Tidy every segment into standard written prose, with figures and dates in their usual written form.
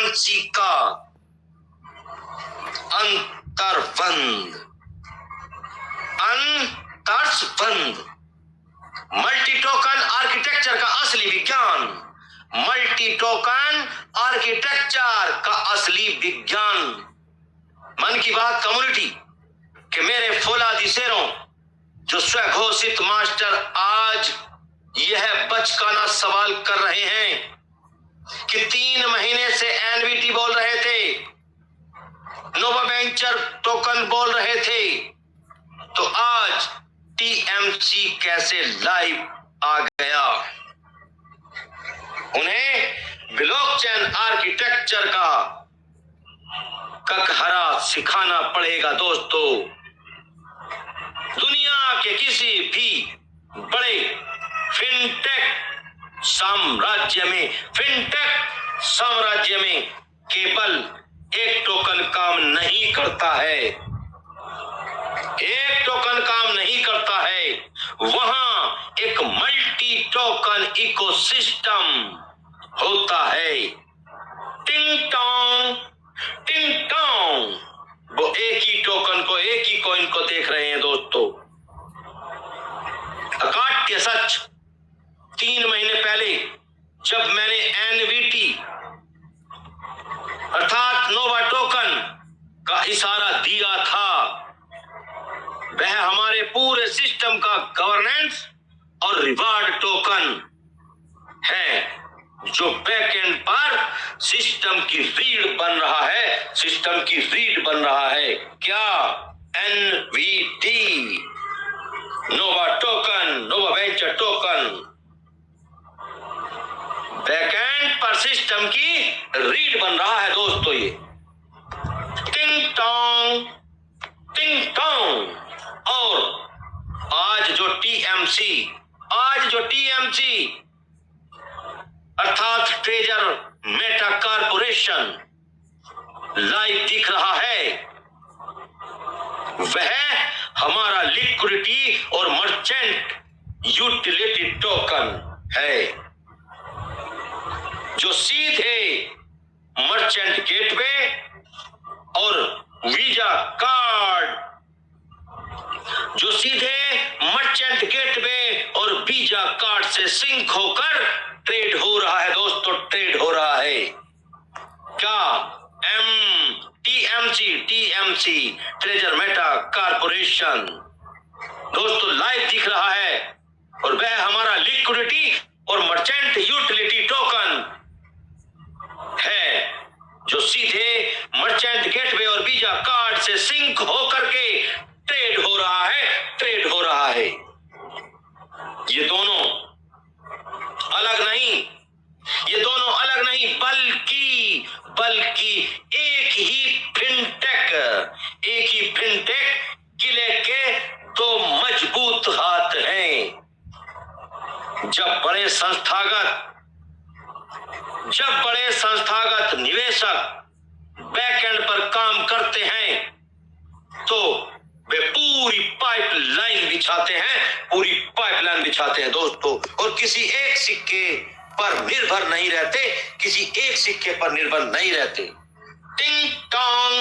TMC का अंतर्बंध multi token architecture का असली विज्ञान, मल्टी टोकन आर्किटेक्चर का असली विज्ञान। मन की बात कम्युनिटी के मेरे फौलादी शेरों, जो स्वघोषित मास्टर आज यह बचकाना सवाल कर रहे हैं कि 3 महीने से एनवीटी बोल रहे थे, नोवावेंचर टोकन बोल रहे थे, तो आज टीएमसी कैसे लाइव आ गया? उन्हें ब्लॉकचेन आर्किटेक्चर का ककहरा सिखाना पड़ेगा दोस्तों। दुनिया के किसी भी बड़े फिनटेक साम्राज्य में केवल एक टोकन काम नहीं करता है, एक टोकन काम नहीं करता है, वहां एक मल्टी टोकन इकोसिस्टम होता है। टिंग टोंग, वो एक ही टोकन को, एक ही कॉइन को देख रहे हैं दोस्तों। अकाट्य सच, 3 महीने पहले जब मैंने एनवीटी अर्थात नोवा टोकन का इशारा दिया था, वह हमारे पूरे सिस्टम का गवर्नेंस और रिवार्ड टोकन है, जो बैकएंड पर सिस्टम की रीढ़ बन रहा है, सिस्टम की रीढ़ बन रहा है। क्या? NVT, Nova token, Nova Venture token, backend पर सिस्टम की रीढ़ बन रहा है दोस्तों। ये टिंग टोंग। और आज जो टीएमसी अर्थात ट्रेजर मेटा कॉर्पोरेशन लाइव दिख रहा है, वह हमारा लिक्विडिटी और मर्चेंट यूटिलिटी टोकन है, जो सीधे मर्चेंट गेटवे और वीजा कार्ड, जो सीधे मर्चेंट गेटवे और वीजा कार्ड से सिंक होकर ट्रेड हो रहा है दोस्तों, ट्रेड हो रहा है। क्या? टीएमसी ट्रेजर मेटा कॉर्पोरेशन दोस्तों लाइव दिख रहा है, और वह हमारा लिक्विडिटी और मर्चेंट यूटिलिटी टोकन है, जो सीधे मर्चेंट गेटवे और वीजा कार्ड से सिंक होकर के ट्रेड हो रहा है। ये दोनों अलग नहीं, बल्कि एक ही फिनटेक किले के 2 मजबूत हाथ हैं। जब बड़े संस्थागत निवेशक बैकएंड पर काम करते हैं, तो वे पूरी पाइपलाइन बिछाते हैं दोस्तों, और किसी एक सिक्के पर निर्भर नहीं रहते। टिंग टोंग।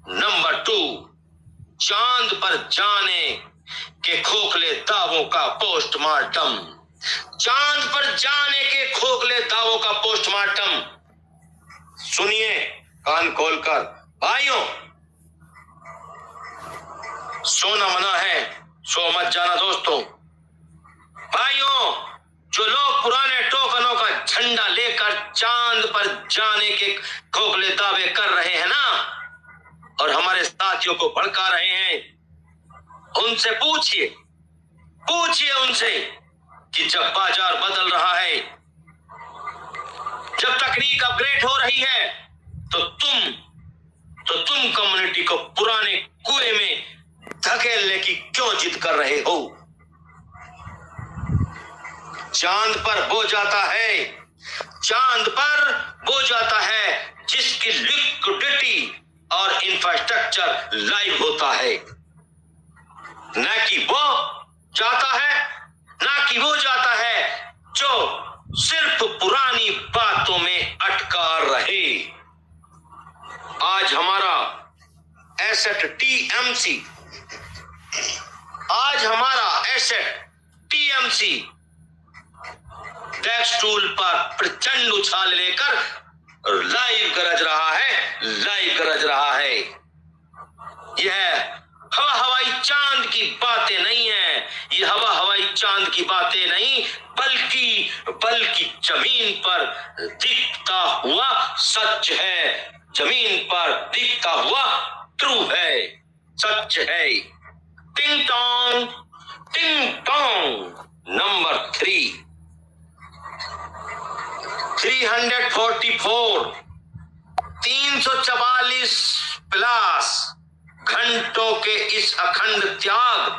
नंबर 2, चांद पर जाने के खोखले दावों का पोस्टमार्टम। चांद पर जाने के खोखले दावों का पोस्टमार्टम सुनिए कान खोलकर भाइयों। सोना मना है, सो मत जाना दोस्तों। भाइयों, जो लोग पुराने टोकनों का झंडा लेकर चांद पर जाने के खोखले दावे कर रहे हैं ना, और हमारे साथियों को भड़का रहे हैं, उनसे पूछिए उनसे कि जब बाजार बदल रहा है, जब तकनीक अपग्रेड हो रही है, तो तुम कम्युनिटी को पुराने कुएं में धकेलने की क्यों जिद कर रहे हो? चांद पर वो जाता है जिसकी लिक्विडिटी और इंफ्रास्ट्रक्चर लाइव होता है, ना कि वो जाता है जो सिर्फ पुरानी बात एसेट टीएमसी, आज हमारा एसेट टीएमसी टैक्स टूल पर प्रचंड उछाल लेकर लाइव गरज रहा है। यह हवाई चांद की बातें नहीं है, ये हवाई चांद की बातें नहीं, बल्कि जमीन पर दिखता हुआ सच है, जमीन पर दिखता हुआ ट्रू है, सच है। टिंग टोंग नंबर 3, 344 344 प्लस घंटों के इस अखंड त्याग